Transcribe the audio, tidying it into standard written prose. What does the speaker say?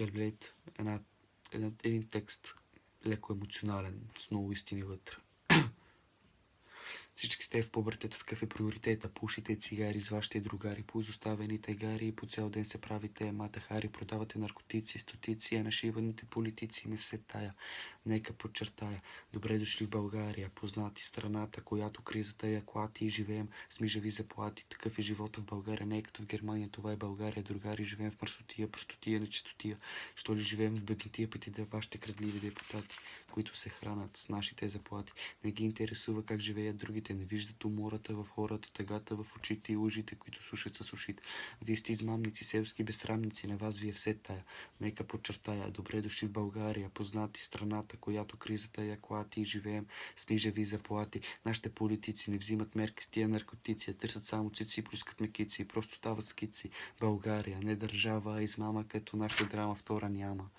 Hellblade, един текст, леко емоционален, с много истини вътре. Всички сте в пубертета, такъв е приоритета. Пушите цигари с вашите другари, по изоставените гари и по цял ден се правите матахари, продавате наркотици, стотици, а нашиваните политици ми все тая. Нека подчертая, добре дошли в България, познати страната, която кризата я клати и живеем с мижави заплати. Такъв е живота в България, не е като в Германия, това е България, другари, живеем в мърсотия, простотия, нечистотия. Що ли живеем в беднотия, питайте вашите крадливи депутати, които се хранят с нашите заплати. Не ги интересува как живеят другите, не виждат умората в хората, тъгата в очите и лъжите, които слушат с ушите. Вие сте измамници, селски безсрамници, на вас ви е все тая. Нека подчертая, добре дошли в България, познати страната, която кризата я клати и живеем с мижави заплати. Нашите политици не взимат мерки с тия наркотици, търсят само цици и плюскат мекици, просто стават скици. България, не държава, а измама, като нашата драма втора няма.